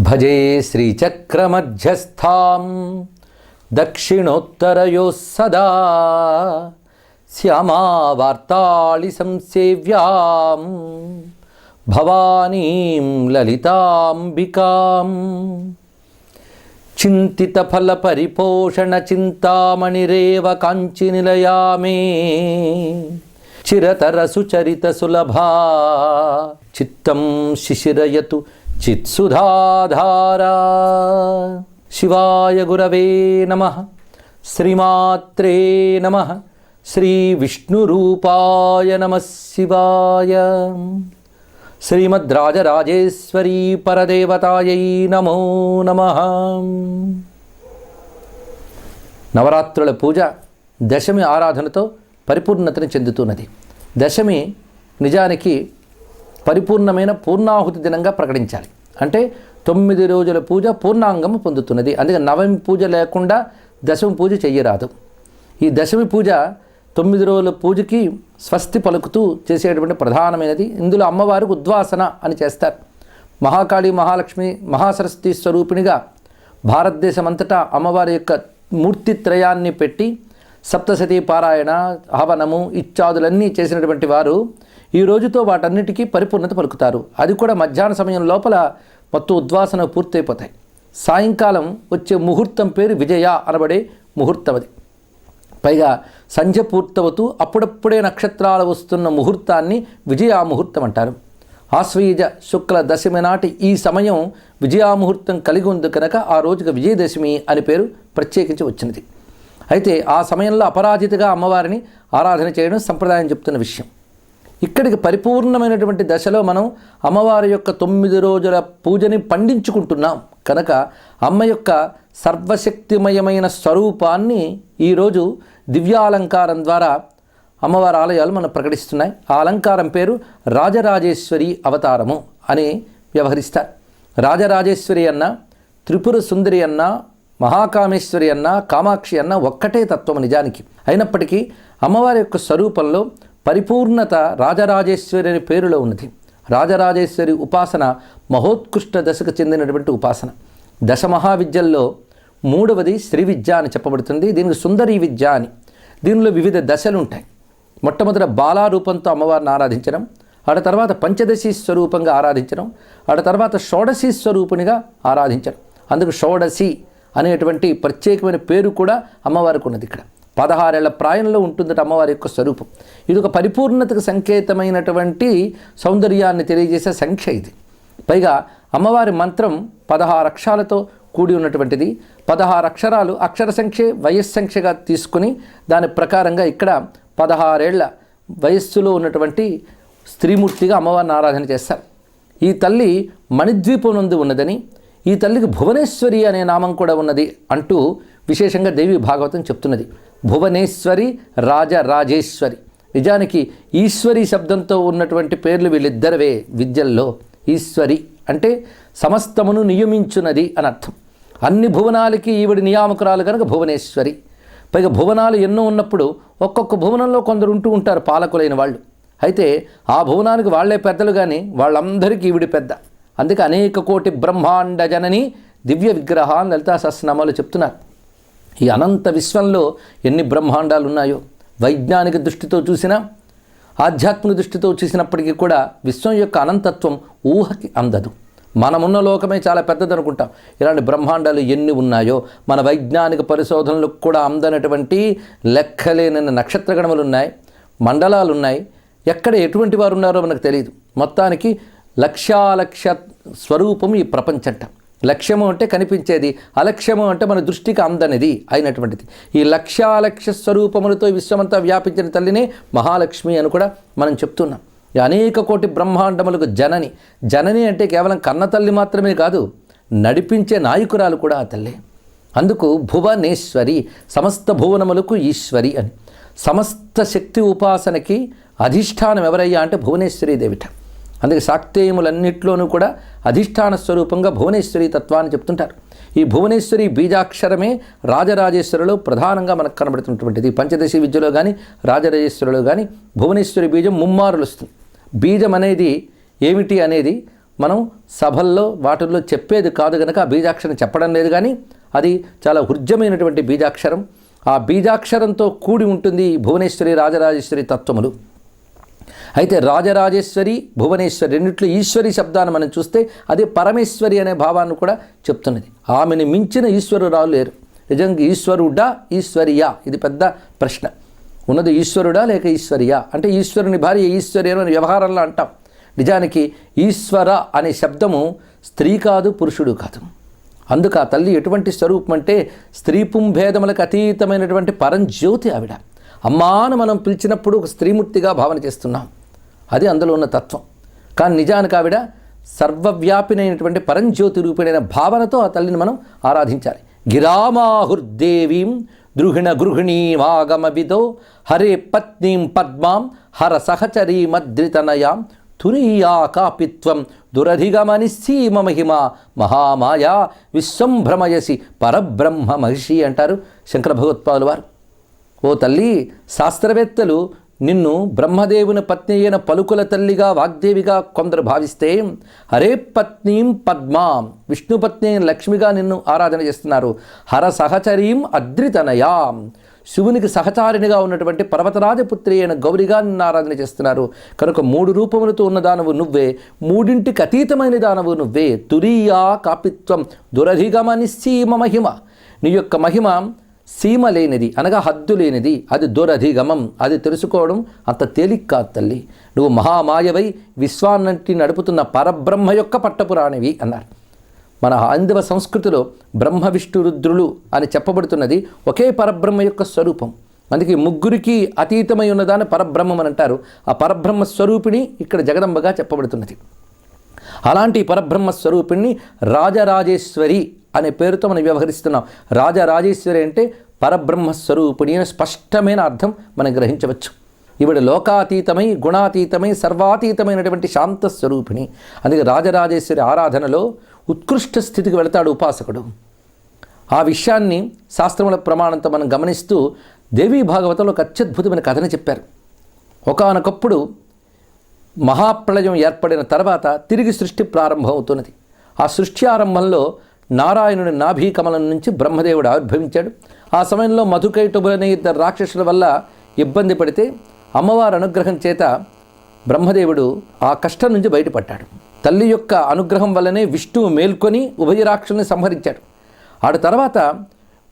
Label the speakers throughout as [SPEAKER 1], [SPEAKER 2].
[SPEAKER 1] భజే శ్రీచక్రమధ్యస్థాం దక్షిణోత్తరయోః సదా శ్యామావార్తాళి సంసేవ్యాం భవానీం లలితాంబికాం చింతితఫలపరిపోషణ చింతామణిరేవ కాంచినిలయా మే చిరతరసుచరితసులభా చిత్తం శిశిరయతు చిత్సుధాధారా. శివాయ గురవే నమః. శ్రీమాత్రే నమః. శ్రీ విష్ణురూపాయ నమః శివాయ. శ్రీమద్రాజరాజేశ్వరీ పరదేవతాయై నమో నమః. నవరాత్రుల పూజ దశమి ఆరాధనతో పరిపూర్ణతను చెందుతున్నది. దశమి నిజానికి పరిపూర్ణమైన పూర్ణాహుతి దినంగా ప్రకటించాలి. అంటే 9 రోజుల పూజ పూర్ణాంగము పొందుతున్నది. అందుకే నవమి పూజ లేకుండా దశమి పూజ చెయ్యరాదు. ఈ దశమి పూజ 9 రోజుల పూజకి స్వస్తి పలుకుతూ చేసేటువంటి ప్రధానమైనది. ఇందులో అమ్మవారికి ఉద్వాసన అని చేస్తారు. మహాకాళి, మహాలక్ష్మి, మహాసరస్వతి స్వరూపిణిగా భారతదేశమంతటా అమ్మవారి యొక్క మూర్తిత్రయాన్ని పెట్టి సప్తశతీ పారాయణ, హవనము ఇత్యాదులన్నీ చేసినటువంటి వారు ఈ రోజుతో వాటన్నిటికీ పరిపూర్ణత పలుకుతారు. అది కూడా మధ్యాహ్న సమయం లోపల మొత్తం ఉద్వాసన పూర్తయిపోతాయి. సాయంకాలం వచ్చే ముహూర్తం పేరు విజయ అనబడే ముహూర్తం. అది పైగా సంధ్య పూర్తవుతూ అప్పుడప్పుడే నక్షత్రాలు వస్తున్న ముహూర్తాన్ని విజయాముహూర్తం అంటారు. ఆశ్వయుజ శుక్ల దశమి నాటి ఈ సమయం విజయాముహూర్తం కలిగి ఉంది కనుక ఆ రోజుకి విజయదశమి అని పేరు ప్రత్యేకించి వచ్చినది. అయితే ఆ సమయంలో అపరాజితగా అమ్మవారిని ఆరాధన చేయడం సంప్రదాయం చెప్తున్న విషయం. ఇక్కడికి పరిపూర్ణమైనటువంటి దశలో మనం అమ్మవారి యొక్క 9 రోజుల పూజని పండించుకుంటున్నాం కనుక అమ్మ యొక్క సర్వశక్తిమయమైన స్వరూపాన్ని ఈరోజు దివ్యాలంకారం ద్వారా అమ్మవారి ఆలయాలు మనం ప్రకటిస్తున్నాయి. ఆ అలంకారం పేరు రాజరాజేశ్వరి అవతారము అని వ్యవహరిస్తారు. రాజరాజేశ్వరి అన్న, త్రిపుర సుందరి అన్న, మహాకామేశ్వరి అన్న, కామాక్షి అన్న ఒక్కటే తత్వం నిజానికి. అయినప్పటికీ అమ్మవారి యొక్క స్వరూపంలో పరిపూర్ణత రాజరాజేశ్వరి అనే పేరులో ఉన్నది. రాజరాజేశ్వరి ఉపాసన మహోత్కృష్ట దశకు చెందినటువంటి ఉపాసన. దశ మహావిద్యల్లో 3వది శ్రీ విద్య అని చెప్పబడుతుంది. దీనికి సుందరీ విద్య అని. దీనిలో వివిధ దశలు ఉంటాయి. మొట్టమొదట బాలారూపంతో అమ్మవారిని ఆరాధించడం, ఆడ తర్వాత పంచదశి స్వరూపంగా ఆరాధించడం, ఆడ తర్వాత షోడశి స్వరూపునిగా ఆరాధించడం. అందుకు షోడశి అనేటువంటి ప్రత్యేకమైన పేరు కూడా అమ్మవారికి ఉన్నది. ఇక్కడ 16 ఏళ్ల ప్రాయంలో ఉంటుందట అమ్మవారి యొక్క స్వరూపం. ఇది ఒక పరిపూర్ణతకు సంకేతమైనటువంటి సౌందర్యాన్ని తెలియజేసే సంఖ్య ఇది. పైగా అమ్మవారి మంత్రం 16 అక్షరాలతో కూడి ఉన్నటువంటిది. 16 అక్షరాలు అక్షర సంఖ్య వయస్సంఖ్యగా తీసుకుని దాని ప్రకారంగా ఇక్కడ 16 ఏళ్ల వయస్సులో ఉన్నటువంటి స్త్రీమూర్తిగా అమ్మవారిని ఆరాధన చేస్తారు. ఈ తల్లి మణిద్వీపం నందు ఉన్నదని, ఈ తల్లికి భువనేశ్వరి అనే నామం కూడా ఉన్నది అంటూ విశేషంగా దేవి భాగవతం చెప్తున్నది. భువనేశ్వరి, రాజరాజేశ్వరి. నిజానికి ఈశ్వరి శబ్దంతో ఉన్నటువంటి పేర్లు వీళ్ళిద్దరివే విద్యల్లో. ఈశ్వరి అంటే సమస్తమును నియమించున్నది అని అర్థం. అన్ని భువనాలకి ఈవిడి నియామకురాలు కనుక భువనేశ్వరి. పైగా భువనాలు ఎన్నో ఉన్నప్పుడు ఒక్కొక్క భువనంలో కొందరు ఉంటూ ఉంటారు పాలకులైన వాళ్ళు. అయితే ఆ భువనానికి వాళ్లే పెద్దలు, కానీ వాళ్ళందరికీ ఈవిడి పెద్ద. అందుకే అనేక కోటి బ్రహ్మాండ జనని దివ్య విగ్రహాన్ని లలితా సహస్రనామాలు చెప్తున్నారు. ఈ అనంత విశ్వంలో ఎన్ని బ్రహ్మాండాలు ఉన్నాయో వైజ్ఞానిక దృష్టితో చూసినా, ఆధ్యాత్మిక దృష్టితో చూసినప్పటికీ కూడా విశ్వం యొక్క అనంతత్వం ఊహకి అందదు. మనమున్న లోకమే చాలా పెద్దదనుకుంటాం. ఇలాంటి బ్రహ్మాండాలు ఎన్ని ఉన్నాయో మన వైజ్ఞానిక పరిశోధనలకు కూడా అందనటువంటి లెక్కలేని నక్షత్రగణములు ఉన్నాయి, మండలాలు ఉన్నాయి. ఎక్కడ ఎటువంటి వారు ఉన్నారో మనకు తెలియదు. మొత్తానికి లక్ష్యాలక్ష్య స్వరూపం ఈ ప్రపంచంట. లక్ష్యము అంటే కనిపించేది, అలక్ష్యము అంటే మన దృష్టికి అందనిది అయినటువంటిది. ఈ లక్ష్యాలక్ష్య స్వరూపములతో విశ్వమంతా వ్యాపించిన తల్లినే మహాలక్ష్మి అని కూడా మనం చెప్తున్నాం. ఈ అనేక కోటి బ్రహ్మాండములకు జనని. జనని అంటే కేవలం కన్న తల్లి మాత్రమే కాదు, నడిపించే నాయకురాలు కూడా ఆ తల్లి. అందుకు భువనేశ్వరి, సమస్త భువనములకు ఈశ్వరి అని. సమస్త శక్తి ఉపాసనకి అధిష్టానం ఎవరయ్యా అంటే భువనేశ్వరీ దేవిట. అందుకే శాక్తేయములన్నింటిలోనూ కూడా అధిష్టాన స్వరూపంగా భువనేశ్వరి తత్వాన్ని చెప్తుంటారు. ఈ భువనేశ్వరి బీజాక్షరమే రాజరాజేశ్వరిలో ప్రధానంగా మనకు కనబడుతున్నటువంటిది. పంచదశి విద్యలో కానీ రాజరాజేశ్వరిలో కానీ భువనేశ్వరి బీజం ముమ్మారులు వస్తుంది. బీజం అనేది ఏమిటి అనేది మనం సభల్లో వాటిల్లో చెప్పేది కాదు కనుక ఆ బీజాక్షరం చెప్పడం లేదు. కానీ అది చాలా హృద్యమైనటువంటి బీజాక్షరం. ఆ బీజాక్షరంతో కూడి ఉంటుంది భువనేశ్వరి రాజరాజేశ్వరి తత్వములు. అయితే రాజరాజేశ్వరి భువనేశ్వరి రెండిట్లో ఈశ్వరి శబ్దాన్ని మనం చూస్తే అది పరమేశ్వరి అనే భావాన్ని కూడా చెప్తున్నది. ఆమెను మించిన ఈశ్వరురాలు లేరు. నిజంగా ఈశ్వరుడా ఈశ్వరియా, ఇది పెద్ద ప్రశ్న. ఉన్నది ఈశ్వరుడా లేక ఈశ్వరియా అంటే ఈశ్వరుని భార్య ఈశ్వరి అని వ్యవహారంలో అంటాం. నిజానికి ఈశ్వర అనే శబ్దము స్త్రీ కాదు, పురుషుడు కాదు. అందుకు ఆ తల్లి ఎటువంటి స్వరూపం అంటే స్త్రీ పుంభేదములకు అతీతమైనటువంటి పరంజ్యోతి ఆవిడ. అమ్మాను మనం పిలిచినప్పుడు ఒక స్త్రీమూర్తిగా భావన చేస్తున్నాం, అది అందులో ఉన్న తత్వం. కానీ నిజానికి ఆవిడ సర్వవ్యాపినైనటువంటి పరంజ్యోతి రూపిణైన భావనతో ఆ తల్లిని మనం ఆరాధించాలి. గిరామాహుర్దేవీం ద్రుహిణ గృహిణీమాగమ విదో హరే పత్నీం పద్మాం హర సహచరీమద్రితనయాం తురీయా కాపిత్వం దురధిగమనిసీమ మహిమ మహామాయా విశ్వంభ్రమయసి పరబ్రహ్మ మహిషి అంటారు శంకర భగవత్పాదుల వారు. ఓ తల్లి, శాస్త్రవేత్తలు నిన్ను బ్రహ్మదేవుని పత్ని అయిన పలుకుల తల్లిగా వాగ్దేవిగా కొందరు భావిస్తే హరే పత్నీం పద్మాం విష్ణుపత్ని అయిన లక్ష్మిగా నిన్ను ఆరాధన చేస్తున్నారు. హర సహచరీం అద్రితనయాం శివునికి సహచారినిగా ఉన్నటువంటి పర్వతరాజపుత్రి అయిన గౌరిగా నిన్ను ఆరాధన చేస్తున్నారు. కనుక 3 రూపములతో ఉన్న దానవు నువ్వే, 3ంటికి అతీతమైన దానవు నువ్వే. తురీయా కాపిత్వం దురధిగమనిసీమ మహిమ, నీ యొక్క మహిమ సీమ లేనిది అనగా హద్దు లేనిది, అది దురధిగమం, అది తెలుసుకోవడం అంత తేలిక కాదు తల్లి. నువ్వు మహామాయవై విశ్వాన్నంటి నడుపుతున్న పరబ్రహ్మ యొక్క పట్టపురాణివి అన్నారు. మన హైందవ సంస్కృతిలో బ్రహ్మ విష్ణు రుద్రులు అని చెప్పబడుతున్నది ఒకే పరబ్రహ్మ యొక్క స్వరూపం. అందుకే ముగ్గురికి అతీతమై ఉన్నదాన్ని పరబ్రహ్మం అని అంటారు. ఆ పరబ్రహ్మ స్వరూపిణి ఇక్కడ జగదంబగా చెప్పబడుతున్నది. అలాంటి పరబ్రహ్మ స్వరూపిణి రాజరాజేశ్వరి అనే పేరుతో మనం వ్యవహరిస్తున్నాం. రాజరాజేశ్వరి అంటే పరబ్రహ్మస్వరూపిణి అని స్పష్టమైన అర్థం మనం గ్రహించవచ్చు. ఈవిడ లోకాతీతమై గుణాతీతమై సర్వాతీతమైనటువంటి శాంతస్వరూపిణి. అందుకే రాజరాజేశ్వరి ఆరాధనలో ఉత్కృష్ట స్థితికి వెళతాడు ఉపాసకుడు. ఆ విషయాన్ని శాస్త్రముల ప్రమాణంతో మనం గమనిస్తూ దేవీ భాగవతంలో ఒక అత్యద్భుతమైన కథను చెప్పారు. ఒకానొకప్పుడు మహాప్రళయం ఏర్పడిన తర్వాత తిరిగి సృష్టి ప్రారంభమవుతున్నది. ఆ సృష్టి ఆరంభంలో నారాయణుని నాభీకమలం నుంచి బ్రహ్మదేవుడు ఆవిర్భవించాడు. ఆ సమయంలో మధుకైటబులనే 2 రాక్షసుల వల్ల ఇబ్బంది పడితే అమ్మవారి అనుగ్రహం చేత బ్రహ్మదేవుడు ఆ కష్టం నుంచి బయటపడ్డాడు. తల్లి యొక్క అనుగ్రహం వల్లనే విష్ణువు మేల్కొని ఉభయ రాక్షసుల్ని సంహరించాడు. ఆడ తర్వాత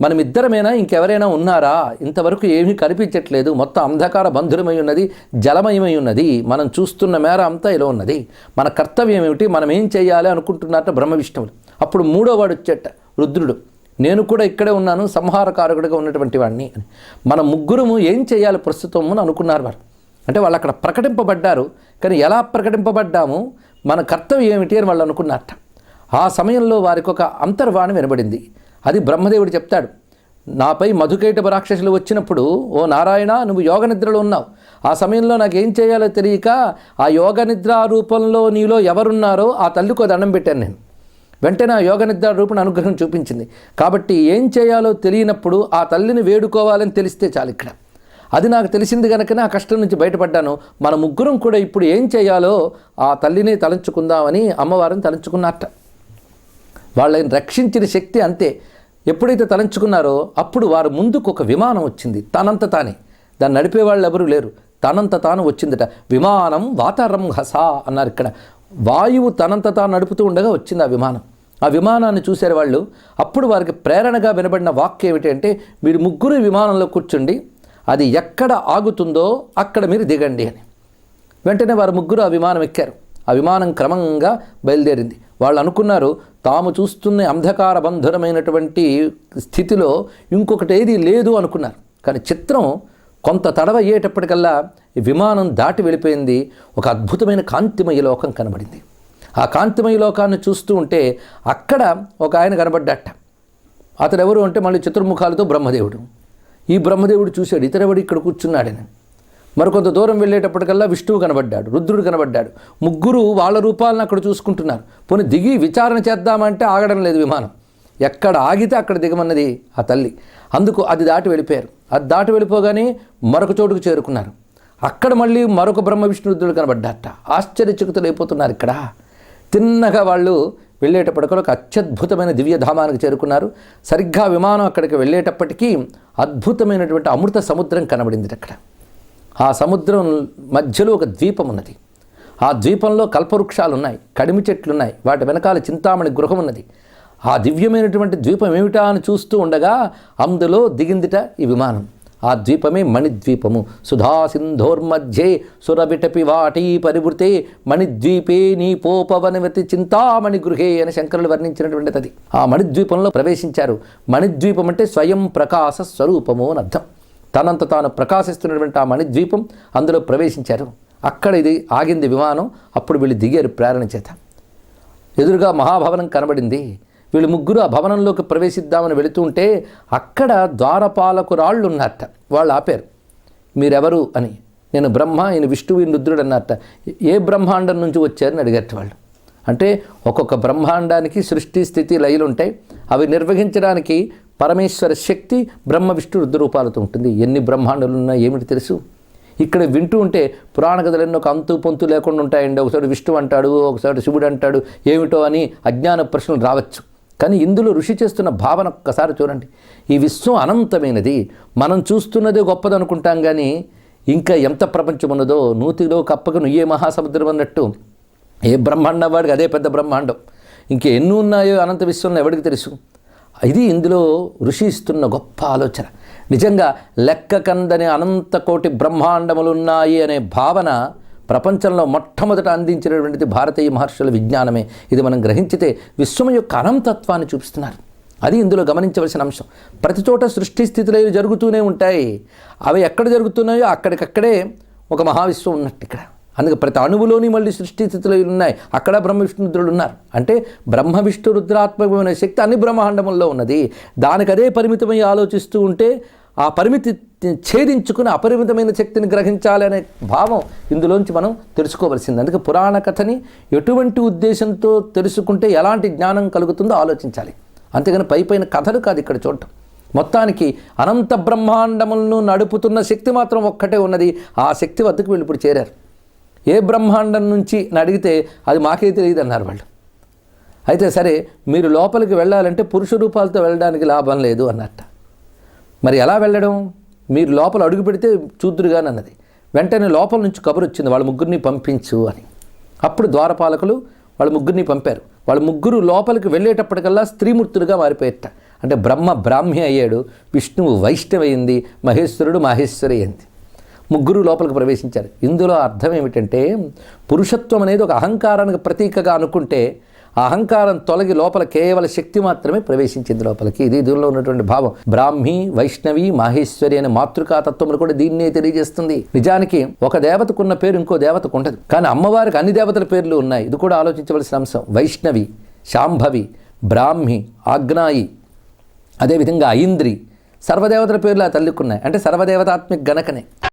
[SPEAKER 1] మనమిద్దరమైనా ఇంకెవరైనా ఉన్నారా, ఇంతవరకు ఏమీ కనిపించట్లేదు, మొత్తం అంధకార బంధురమై ఉన్నది, జలమయమై ఉన్నది, మనం చూస్తున్న మేర అంతా ఇలా ఉన్నది, మన కర్తవ్యం ఏమిటి, మనం ఏం చేయాలి అనుకుంటున్నారట బ్రహ్మ విష్ణువులు. అప్పుడు 3వ వాడు వచ్చేట రుద్రుడు, నేను కూడా ఇక్కడే ఉన్నాను, సంహారకారకుడిగా ఉన్నటువంటి వాడిని అని. మన ముగ్గురము ఏం చేయాలి ప్రస్తుతం అని అనుకున్నారు వారు. అంటే వాళ్ళు అక్కడ ప్రకటింపబడ్డారు, కానీ ఎలా ప్రకటింపబడ్డాము, మన కర్తవ్యం ఏమిటి అని వాళ్ళు అనుకున్నారట. ఆ సమయంలో వారికి ఒక అంతర్వాణి వినబడింది. అది బ్రహ్మదేవుడు చెప్తాడు, నాపై మధుకైటభ రాక్షసులు వచ్చినప్పుడు ఓ నారాయణ నువ్వు యోగ నిద్రలో ఉన్నావు. ఆ సమయంలో నాకేం చేయాలో తెలియక ఆ యోగ నిద్ర రూపంలో నీలో ఎవరున్నారో ఆ తల్లికో దండం పెట్టాను నేను. వెంటనే ఆ యోగ నిద్ర రూపం అనుగ్రహం చూపించింది. కాబట్టి ఏం చేయాలో తెలియనప్పుడు ఆ తల్లిని వేడుకోవాలని తెలిస్తే చాలు. ఇక్కడ అది నాకు తెలిసింది కనుకనే ఆ కష్టం నుంచి బయటపడ్డాను. మన ముగ్గురం కూడా ఇప్పుడు ఏం చేయాలో ఆ తల్లిని తలంచుకుందామని అమ్మవారిని తలంచుకున్నట్ట. వాళ్ళని రక్షించిన శక్తి అంతే. ఎప్పుడైతే తలంచుకున్నారో అప్పుడు వారు ముందుకు ఒక విమానం వచ్చింది, తనంత తానే. దాన్ని నడిపేవాళ్ళు ఎవరూ లేరు, తనంత తాను వచ్చిందట. విమానం వాతరం హసా అన్నారు. ఇక్కడ వాయువు తనంత తాను నడుపుతూ ఉండగా వచ్చింది ఆ విమానం. ఆ విమానాన్ని చూశారు వాళ్ళు. అప్పుడు వారికి ప్రేరణగా వినబడిన వాక్యం ఏమిటి అంటే, మీరు ముగ్గురు విమానంలో కూర్చుండి, అది ఎక్కడ ఆగుతుందో అక్కడ మీరు దిగండి అని. వెంటనే వారు ముగ్గురు ఆ విమానం ఎక్కారు. ఆ విమానం క్రమంగా బయలుదేరింది. వాళ్ళు అనుకున్నారు తాము చూస్తున్న అంధకార బంధురమైనటువంటి స్థితిలో ఇంకొకటి ఏది లేదు అనుకున్నారు. కానీ చిత్రం కొంత తడవయ్యేటప్పటికల్లా ఈ విమానం దాటి వెళ్ళిపోయింది. ఒక అద్భుతమైన కాంతిమయ లోకం కనబడింది. ఆ కాంతిమయ లోకాన్ని చూస్తూ ఉంటే అక్కడ ఒక ఆయన కనబడ్డట. అతడు ఎవరు అంటే మళ్ళీ చతుర్ముఖాలతో బ్రహ్మదేవుడు. ఈ బ్రహ్మదేవుడు చూశాడు, ఇతరెవడు ఇక్కడ కూర్చున్నాడని. మరికొంత దూరం వెళ్ళేటప్పటికల్లా విష్ణువు కనబడ్డాడు, రుద్రుడు కనబడ్డాడు. ముగ్గురు వాళ్ళ రూపాలను అక్కడ చూసుకుంటున్నారు. పోనీ దిగి విచారణ చేద్దామంటే ఆగడం లేదు విమానం. ఎక్కడ ఆగితే అక్కడ దిగమన్నది ఆ తల్లి. అందుకు అది దాటి వెళ్ళిపోయారు. అది దాటి వెళ్ళిపోగానే మరొక చోటుకు చేరుకున్నారు. అక్కడ మళ్ళీ మరొక బ్రహ్మ విష్ణు రుద్రుడు కనబడ్డారట. ఆశ్చర్యచకితులు అయిపోతున్నారు. ఇక్కడ తిన్నగా వాళ్ళు వెళ్ళేటప్పటికీ ఒక అత్యద్భుతమైన దివ్యధామానికి చేరుకున్నారు. సరిగ్గా విమానం అక్కడికి వెళ్ళేటప్పటికీ అద్భుతమైనటువంటి అమృత సముద్రం కనబడింది. అక్కడ ఆ సముద్రం మధ్యలో ఒక ద్వీపం ఉన్నది. ఆ ద్వీపంలో కల్పవృక్షాలు ఉన్నాయి, కడిమి చెట్లు ఉన్నాయి, వాటి వెనకాల చింతామణి గృహం ఉన్నది. ఆ దివ్యమైనటువంటి ద్వీపం ఏమిటా అని చూస్తూ ఉండగా అందులో దిగిందిట ఈ విమానం. ఆ ద్వీపమే మణిద్వీపము. సుధా సింధోర్మధ్యే సురవిటపి వాటీ పరివృతే మణిద్వీపే నీపోపవనవతి చింతామణి గృహే అని శంకరులు వర్ణించినటువంటిది అది. ఆ మణిద్వీపంలో ప్రవేశించారు. మణిద్వీపం అంటే స్వయం ప్రకాశ స్వరూపము అని అర్థం. తనంత తాను ప్రకాశిస్తున్నటువంటి ఆ మణిద్వీపం, అందులో ప్రవేశించారు. అక్కడ ఇది ఆగింది విమానం. అప్పుడు వీళ్ళు దిగారు ప్రేరణ చేత. ఎదురుగా మహాభవనం కనబడింది. వీళ్ళు ముగ్గురు ఆ భవనంలోకి ప్రవేశిద్దామని వెళుతూ ఉంటే అక్కడ ద్వారపాలకురాళ్ళు ఉన్నారట. వాళ్ళు ఆపారు. మీరెవరు అని. నేను బ్రహ్మ, ఈయన విష్ణువు, ఈయన రుద్రుడు అన్నారట. ఏ బ్రహ్మాండం నుంచి వచ్చారని అడిగారట వాళ్ళు. అంటే ఒక్కొక్క బ్రహ్మాండానికి సృష్టి స్థితి లయలు ఉంటాయి. అవి నిర్వహించడానికి పరమేశ్వర శక్తి బ్రహ్మ విష్ణు రుద్ర రూపాలతో ఉంటుంది. ఎన్ని బ్రహ్మాండాలు ఉన్నాయో ఏమిటి తెలుసు. ఇక్కడ వింటూ ఉంటే పురాణ కథలన్నీ ఒక అంతు పొంతు లేకుండా ఉంటాయండి. ఒకసారి విష్ణువు అంటాడు, ఒకసారి శివుడు అంటాడు, ఏమిటో అని అజ్ఞాన ప్రశ్నలు రావచ్చు. కానీ ఇందులో ఋషి చేస్తున్న భావన ఒక్కసారి చూడండి. ఈ విశ్వం అనంతమైనది. మనం చూస్తున్నదే గొప్పదనుకుంటాం, కానీ ఇంకా ఎంత ప్రపంచం ఉన్నదో. నూతిలో కప్పకు నుయ్యే మహాసముద్రం అన్నట్టు ఏ బ్రహ్మాండం వాడికి అదే పెద్ద బ్రహ్మాండం. ఇంకే ఎన్ని ఉన్నాయో అనంత విశ్వంలో ఎవరికి తెలుసు. ఇది ఇందులో ఋషి ఇస్తున్న గొప్ప ఆలోచన. నిజంగా లెక్క కందని అనంత కోటి బ్రహ్మాండములు ఉన్నాయి అనే భావన ప్రపంచంలో మొట్టమొదట అందించినటువంటిది భారతీయ మహర్షుల విజ్ఞానమే. ఇది మనం గ్రహించితే విశ్వం యొక్క అనంతత్వాన్ని చూపిస్తున్నారు. అది ఇందులో గమనించవలసిన అంశం. ప్రతి చోట సృష్టి స్థితిలో జరుగుతూనే ఉంటాయి. అవి ఎక్కడ జరుగుతున్నాయో అక్కడికక్కడే ఒక మహావిశ్వం ఉన్నట్టు ఇక్కడ. అందుకే ప్రతి అణువులోని మళ్ళీ సృష్టి స్థితిలో ఉన్నాయి. అక్కడ బ్రహ్మ విష్ణు రుద్రులు ఉన్నారు. అంటే బ్రహ్మ విష్ణు రుద్రాత్మకమైన శక్తి అన్ని బ్రహ్మాండముల్లో ఉన్నది. దానికి అదే పరిమితమై ఆలోచిస్తూ ఉంటే ఆ పరిమితి ఛేదించుకుని అపరిమితమైన శక్తిని గ్రహించాలి అనే భావం ఇందులోంచి మనం తెలుసుకోవలసింది. అందుకే పురాణ కథని ఎటువంటి ఉద్దేశంతో తెలుసుకుంటే ఎలాంటి జ్ఞానం కలుగుతుందో ఆలోచించాలి. అంతేగాని పైపైన కథలు కాదు ఇక్కడ చూడటం. మొత్తానికి అనంత బ్రహ్మాండములను నడుపుతున్న శక్తి మాత్రం ఒక్కటే ఉన్నది. ఆ శక్తి వద్దకు వీళ్ళు ఇప్పుడు చేరారు. ఏ బ్రహ్మాండం నుంచి అని అడిగితే అది మాకే తెలియదు అన్నారు వాళ్ళు. అయితే సరే, మీరు లోపలికి వెళ్ళాలంటే పురుష రూపాలతో వెళ్ళడానికి లాభం లేదు అన్నట్ట. మరి ఎలా వెళ్ళడం? మీరు లోపల అడుగు పెడితే చూద్దురుగాని అన్నది. వెంటనే లోపల నుంచి కబురు వచ్చింది, వాళ్ళ ముగ్గురిని పంపించు అని. అప్పుడు ద్వారపాలకులు వాళ్ళ ముగ్గురిని పంపారు. వాళ్ళ ముగ్గురు లోపలికి వెళ్ళేటప్పటికల్లా స్త్రీమూర్తులుగా మారిపోయేట. అంటే బ్రహ్మ బ్రాహ్మి అయ్యాడు, విష్ణువు వైష్ణవి అయింది, మహేశ్వరుడు మహేశ్వరి అయింది. ముగ్గురు లోపలికి ప్రవేశించారు. ఇందులో అర్థం ఏమిటంటే, పురుషత్వం అనేది ఒక అహంకారానికి ప్రతీకగా అనుకుంటే ఆ అహంకారం తొలగి లోపల కేవల శక్తి మాత్రమే ప్రవేశించింది లోపలికి. ఇది దీనిలో ఉన్నటువంటి భావం. బ్రాహ్మి, వైష్ణవి, మాహేశ్వరి అనే మాతృకాతత్వములు కూడా దీన్నే తెలియజేస్తుంది. నిజానికి ఒక దేవతకున్న పేరు ఇంకో దేవతకు ఉండదు, కానీ అమ్మవారికి అన్ని దేవతల పేర్లు ఉన్నాయి. ఇది కూడా ఆలోచించవలసిన అంశం. వైష్ణవి, శాంభవి, బ్రాహ్మి, ఆగ్నాయి, అదేవిధంగా ఐంద్రి, సర్వదేవతల పేర్లు ఆ తల్లికి ఉన్నాయి. అంటే సర్వదేవతాత్మిక గణకనే.